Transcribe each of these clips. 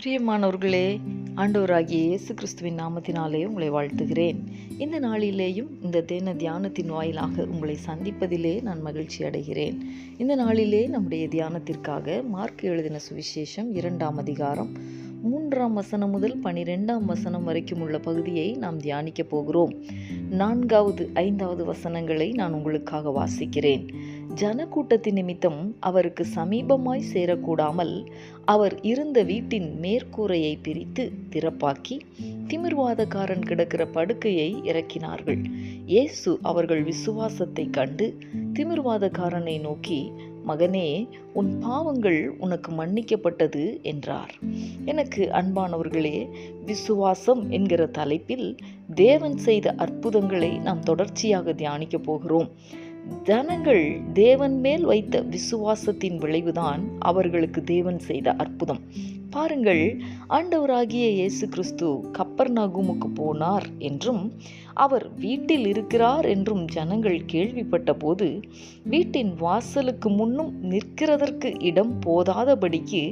பிரியமானவர்களே, ஆண்டவராகிய இயேசு கிறிஸ்துவின் நாமத்தினாலே உங்களை வாழ்த்துகிறேன். இந்த நாளிலேயும் இந்த தியானத்தின் வாயிலாக உங்களை சந்திப்பதிலே நான் மகிழ்ச்சி அடைகிறேன். இந்த நாளிலே நம்முடைய தியானத்திற்காக மார்க் எழுதின சுவிசேஷம் 2ஆம் அதிகாரம் 3ஆம் வசனம் முதல் 12ஆம் வசனம் வரைக்கும் உள்ள பகுதியை நாம் தியானிக்க போகிறோம். 4வது 5வது வசனங்களை நான் உங்களுக்காக வாசிக்கிறேன். ஜனக்கூட்டத்தின் நிமித்தம் அவருக்கு சமீபமாய் சேரக்கூடாமல் அவர் இருந்த வீட்டின் மேற்கூரையை பிரித்து திறப்பாக்கி திமிர்வாதக்காரன் கிடக்கிற படுக்கையை இறக்கினார்கள். இயேசு அவர்கள் விசுவாசத்தை கண்டு திமிர்வாதக்காரனை நோக்கி, மகனே, உன் பாவங்கள் உனக்கு மன்னிக்கப்பட்டது என்றார். எனக்கு அன்பானவர்களே, விசுவாசம் என்கிற தலைப்பில் தேவன் செய்த அற்புதங்களை நாம் தொடர்ச்சியாக தியானிக்க போகிறோம். ஜனங்கள் தேவன் மேல் வைத்த விசுவாசத்தின் விளைவுதான் அவர்களுக்கு தேவன் செய்த அற்புதம். பாருங்கள், ஆண்டவராகிய இயேசு கிறிஸ்து கப்பர்நகூமுக்கு போனார் என்றும் அவர் வீட்டில் இருக்கிறார் என்றும் ஜனங்கள் கேள்விப்பட்ட போது வீட்டின் வாசலுக்கு முன்னும் நிற்கிறதற்கு இடம் போதாதபடிக்கு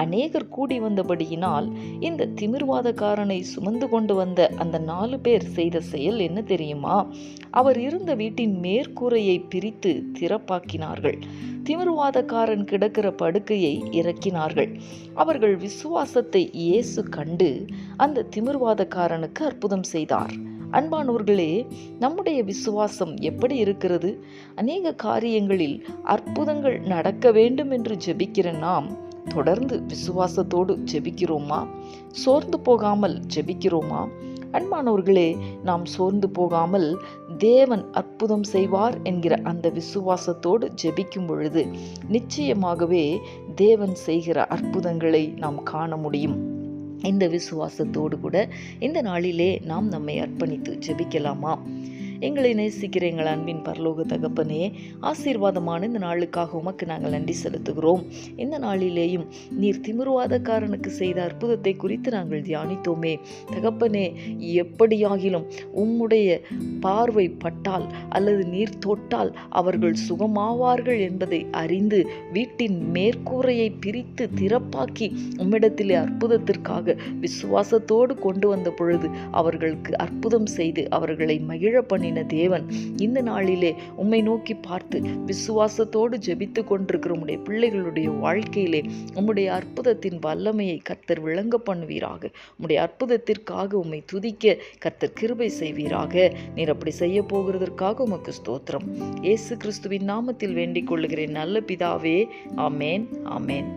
அநேகர் கூடி வந்தபடியினால் இந்த திமிர்வாதக்காரனை சுமந்து கொண்டு வந்த அந்த 4 பேர் செய்த செயல் என்ன தெரியுமா? அவர் இருந்த வீட்டின் மேற்கூரையை பிரித்து திறப்பாக்கினார்கள். திமிர்வாதக்காரன் கிடக்கிற படுக்கையை இறக்கினார்கள். அவர்கள் விசுவாசத்தை இயேசு கண்டு அந்த திமிர்வாதக்காரனுக்கு அற்புதம் செய்தார். அன்பானவர்களே, நம்முடைய விசுவாசம் எப்படி இருக்கிறது? அநேக காரியங்களில் அற்புதங்கள் நடக்க வேண்டும் என்று ஜெபிக்கிற நாம் தொடர்ந்து விசுவாசத்தோடு ஜெபிக்கிறோமா? சோர்ந்து போகாமல் ஜெபிக்கிறோமா? அன்பானவர்களே, நாம் சோர்ந்து போகாமல் தேவன் அற்புதம் செய்வார் என்கிற அந்த விசுவாசத்தோடு ஜெபிக்கும் பொழுது நிச்சயமாகவே தேவன் செய்கிற அற்புதங்களை நாம் காண முடியும். இந்த விசுவாசத்தோடு கூட இந்த நாளிலே நாம் நம்மை அர்ப்பணித்து ஜெபிக்கலாமா? எங்களை நேசிக்கிற எங்கள் அன்பின் பரலோக தகப்பனே, ஆசீர்வாதமான இந்த நாளுக்காக உமக்கு நாங்கள் நன்றி செலுத்துகிறோம். இந்த நாளிலேயும் நீர் திமிர்வாதக்காரனுக்கு செய்த அற்புதத்தை குறித்து நாங்கள் தியானித்தோமே. தகப்பனே, எப்படியாகிலும் உம்முடைய பார்வை பட்டால் அல்லது நீர் தொட்டால் அவர்கள் சுகமாவார்கள் என்பதை அறிந்து வீட்டின் மேற்கூரையை பிரித்து திறப்பாக்கி உம்மிடத்திலே அற்புதத்திற்காக விசுவாசத்தோடு கொண்டு வந்த பொழுது அவர்களுக்கு அற்புதம் செய்து அவர்களை மகிழ பண்ணின தேவன் இந்த நாளிலே உம்மை நோக்கி பார்த்து விசுவாசத்தோடு ஜெபித்து கொண்டிருக்கிற உம்முடைய பிள்ளைகளுடைய வாழ்க்கையிலே உம்முடைய அற்புதத்தின் வல்லமையை கர்த்தர் விளங்க பண்ணுவீராக. உம்முடைய அற்புதத்திற்காக உம்மை துதிக்க கர்த்தர் கிருபை செய்வீராக. நீர் அப்படி செய்ய போகிறதற்காக உமக்கு ஸ்தோத்திரம். இயேசு கிறிஸ்துவின் நாமத்தில் வேண்டிக் கொள்ளுகிறேன் நல்ல பிதாவே. ஆமேன், ஆமேன்.